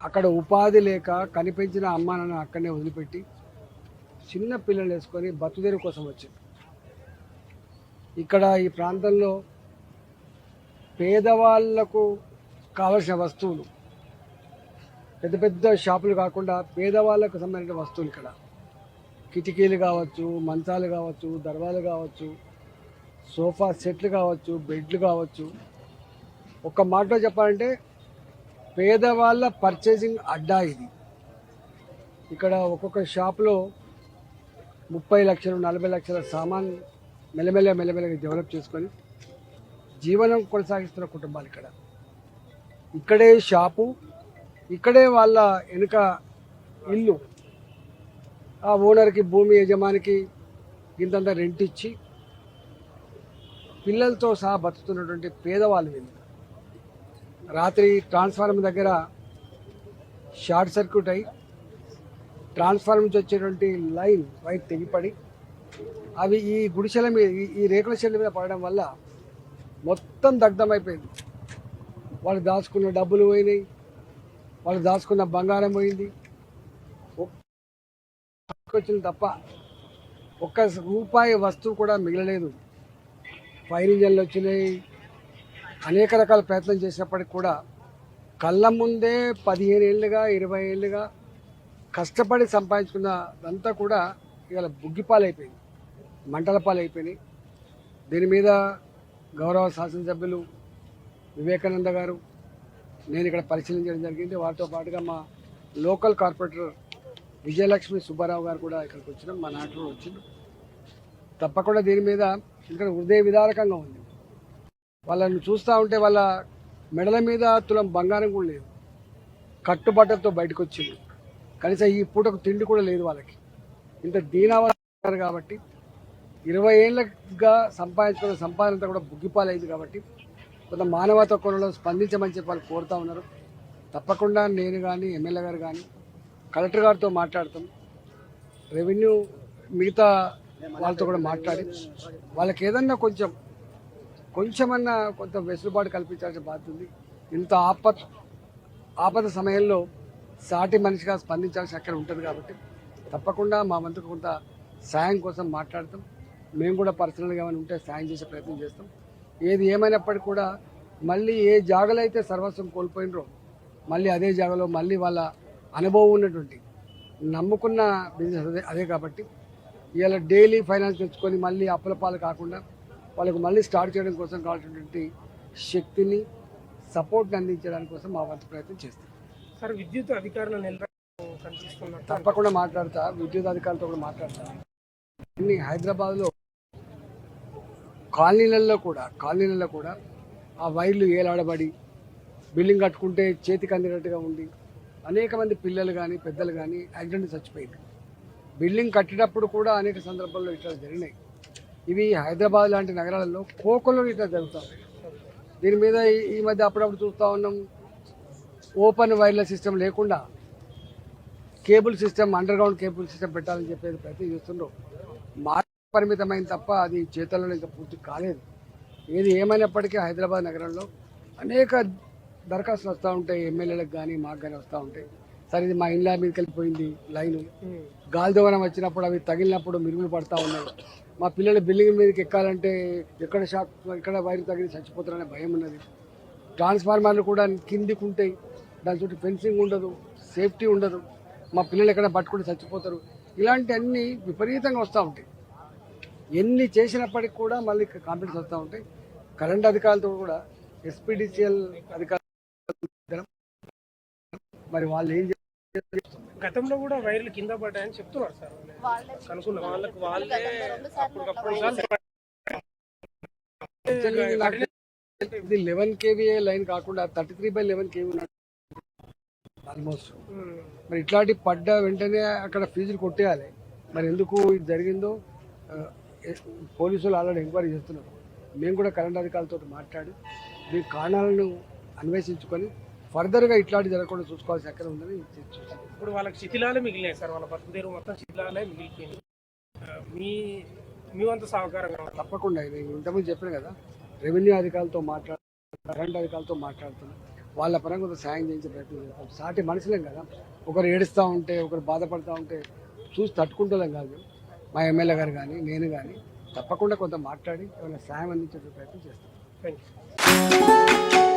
అక్కడ ఉపాధి లేక కనిపించిన అమ్మ నాన్న అక్కడనే వదిలిపెట్టి చిన్న పిల్లలు వేసుకొని బతుదేరు కోసం వచ్చింది. ఇక్కడ ఈ ప్రాంతంలో పేదవాళ్లకు కావలసిన వస్తువులు పెద్ద పెద్ద షాపులు కాకుండా పేదవాళ్లకు సంబంధించిన వస్తువులు ఇక్కడ కిటికీలు కావచ్చు, మంచాలు కావచ్చు, దర్వాలు కావచ్చు, సోఫా సెట్లు కావచ్చు, బెడ్లు కావచ్చు. ఒక్క మాటలో చెప్పాలంటే పేదవాళ్ళ పర్చేసింగ్ అడ్డా ఇది. ఇక్కడ ఒక్కొక్క షాప్లో 30 లక్షలు 40 లక్షల సామాన్ మెల్లమెల్లగా డెవలప్ చేసుకొని జీవనం కొనసాగిస్తున్న కుటుంబాలు ఇక్కడ. ఇక్కడే షాపు, ఇక్కడే వాళ్ళ వెనుక ఇల్లు. ఆ ఓనర్కి, భూమి యజమానికి ఇంతంత రెంట్ ఇచ్చి పిల్లలతో సహా బతుకుతున్నటువంటి పేదవాళ్ళు వీళ్ళు. రాత్రి ట్రాన్స్ఫార్మర్ దగ్గర షార్ట్ సర్క్యూట్ అయి ట్రాన్స్ఫార్మర్ నుంచి వచ్చేటువంటి లైన్ వైర్ తెగిపడి అవి ఈ గుడిసెల మీద, ఈ రేకుల షెడ్ల మీద పడడం వల్ల మొత్తం దగ్ధమైపోయింది. వాళ్ళు దాచుకున్న డబ్బులు పోయినాయి, వాళ్ళు దాచుకున్న బంగారం పోయింది. వచ్చింది తప్ప ఒక్క రూపాయి వస్తువు కూడా మిగలలేదు. ఫైర్ ఇంజన్లు వచ్చినాయి, అనేక రకాల ప్రయత్నం చేసినప్పటికి కూడా కళ్ళ ముందే 15 ఏళ్ళుగా 20 ఏళ్ళుగా కష్టపడి సంపాదించుకున్నదంతా కూడా ఇవాళ బుగ్గిపాలైపోయింది, మంటల పాలైపోయినాయి. దీని మీద గౌరవ శాసనసభ్యులు వివేకానంద గారు, నేను ఇక్కడ పరిశీలించడం జరిగింది. వారితో పాటుగా మా లోకల్ కార్పొరేటర్ విజయలక్ష్మి సుబ్బారావు గారు కూడా ఇక్కడికి వచ్చినాం, మా నాట్లో వచ్చిండు. తప్పకుండా దీని మీద ఇక్కడ హృదయ విదారకంగా ఉంది. వాళ్ళని చూస్తూ ఉంటే వాళ్ళ మెడల మీద తులం బంగారం కూడా లేదు, కట్టుబట్టలతో బయటకు వచ్చింది. కనీసం ఈ పూటకు తిండి కూడా లేదు వాళ్ళకి. ఇంత దీనావస్థ కాబట్టి 20 ఏళ్ళగా సంపాదించుకున్న సంపాదన కూడా బుగ్గిపాలైంది. కాబట్టి కొంత మానవతా కోణంలో స్పందించమని చెప్పి వాళ్ళు కోరుతూ ఉన్నారు. తప్పకుండా నేను కానీ, ఎమ్మెల్యే గారు కానీ, కలెక్టర్ గారితో మాట్లాడతాం. రెవెన్యూ మిగతా వాళ్ళతో కూడా మాట్లాడి వాళ్ళకి ఏదన్నా కొంచెమన్నా కొంత వెసులుబాటు కల్పించాల్సిన బాధ్యత ఉంది. ఇంత ఆపద సమయంలో సాటి మనిషిగా స్పందించాల్సిన అక్కడ ఉంటుంది. కాబట్టి తప్పకుండా మా వంతుకు కొంత సాయం కోసం మాట్లాడతాం. మేము కూడా పర్సనల్గా ఏమైనా ఉంటే సాయం చేసే ప్రయత్నం చేస్తాం. ఏది ఏమైనప్పటికీ కూడా మళ్ళీ ఏ జాగలో అయితే సర్వస్వం కోల్పోయినరో మళ్ళీ అదే జాగలో మళ్ళీ వాళ్ళ అనుభవం ఉన్నటువంటి నమ్ముకున్న బిజినెస్ అదే. కాబట్టి ఇవాళ డైలీ ఫైనాన్స్ తెచ్చుకొని మళ్ళీ అప్పుల పాలు కాకుండా వాళ్ళకు మళ్ళీ స్టార్ట్ చేయడం కోసం కావాల్సినటువంటి శక్తిని, సపోర్ట్ని అందించడానికి కోసం మా వంతు ప్రయత్నం చేస్తాం. సార్, విద్యుత్ అధికారులు తప్పకుండా మాట్లాడతా, విద్యుత్ అధికారులతో కూడా మాట్లాడతా. ఇన్ని హైదరాబాద్లో కాలనీలలో కూడా ఆ వైర్లు ఏలాడబడి బిల్డింగ్ కట్టుకుంటే చేతికి అందినట్టుగా ఉండి అనేక మంది పిల్లలు కానీ పెద్దలు కానీ యాక్సిడెంట్ చచ్చిపోయింది. బిల్డింగ్ కట్టేటప్పుడు కూడా అనేక సందర్భాల్లో ఇట్లా జరిగినాయి. ఇవి హైదరాబాద్ లాంటి నగరాలలో కోకల్లో ఇట్లా జరుగుతాయి. దీని మీద ఈ మధ్య అప్పుడప్పుడు చూస్తూ ఉన్నాం, ఓపెన్ వైర్లెస్ సిస్టమ్ లేకుండా cable system, under ground cable system పెట్టాలని చెప్పేది ప్రయత్నం చేస్తుండ్రు. మాట పరిమితమైన తప్ప అది చేతల్లో ఇంకా పూర్తి కాలేదు. ఏది ఏమైనప్పటికీ హైదరాబాద్ నగరంలో అనేక దరఖాస్తులు వస్తూ ఉంటాయి, ఎమ్మెల్యేలకు కానీ మాకు కానీ వస్తూ ఉంటాయి. సరే ఇది మా ఇండ్ల మీదకి వెళ్ళిపోయింది లైను, గాలిదోవనం వచ్చినప్పుడు అవి తగిలినప్పుడు మిరుగులు పడతా ఉన్నాయి, మా పిల్లలు బిల్డింగ్ మీదకి ఎక్కాలంటే ఎక్కడ వైర్ తగిలి చచ్చిపోతారనే భయం ఉన్నది. ట్రాన్స్ఫార్మర్లు కూడా కిందికి ఉంటాయి, దాని చుట్టూ ఫెన్సింగ్ ఉండదు, సేఫ్టీ ఉండదు, మా పిల్లలు ఎక్కడ పట్టుకుంటే చచ్చిపోతారు. ఇలాంటి అన్నీ విపరీతంగా వస్తూ ఉంటాయి. ఎన్ని చేసినప్పటికి కూడా మళ్ళీ కాంప్లైంట్స్ వస్తూ ఉంటాయి. కరెంట్ అధికారులతో కూడా ఎస్పీడీసీఎల్ అధికారులు మరి వాళ్ళు ఏం చేస్తారు? గతంలో కూడా వైర్లు కింద పడ్డాయని చెప్తున్నారు సార్. ఇది 11 kVA లైన్ కాకుండా 33/11 kV ఉన్నట్టు ఆల్మోస్ట్. మరి ఇట్లాంటి పడ్డ వెంటనే అక్కడ ఫీజులు కొట్టేయాలి. మరి ఎందుకు ఇది జరిగిందో పోలీసులు ఆల్రెడీ ఎంక్వైరీ చేస్తున్నారు. మేము కూడా కరెంట్ అధికారులతో మాట్లాడి దీని కారణాలను అన్వేషించుకొని ఫర్దర్గా ఇట్లాంటి జరగకుండా చూసుకోవాల్సిన అక్కడ ఉందని చూసాం. ఇప్పుడు వాళ్ళకి శిథిలాలే మిగిలినాయి సార్, వాళ్ళ బతుకుదేరు మొత్తం శిథిలాలే మిగిలిపోయింది. మీ వంతు సహకారంగా తప్పకుండా. నేను ఇంతకుముందు చెప్పాను కదా, రెవెన్యూ అధికారులతో కరెంట్ అధికారులతో మాట్లాడుతున్నాను. వాళ్ళ పరంగా కొంత సాయం చేయించే ప్రయత్నం చేస్తాం. సాటి మనుషులేం కదా, ఒకరు ఏడుస్తూ ఉంటే ఒకరు బాధపడుతూ ఉంటే చూసి తట్టుకుంటలేం కాదు. మా ఎమ్మెల్యే గారు కానీ నేను కానీ తప్పకుండా కొంత మాట్లాడి ఏమైనా సాయం అందించే ప్రయత్నం చేస్తాం. Thank you.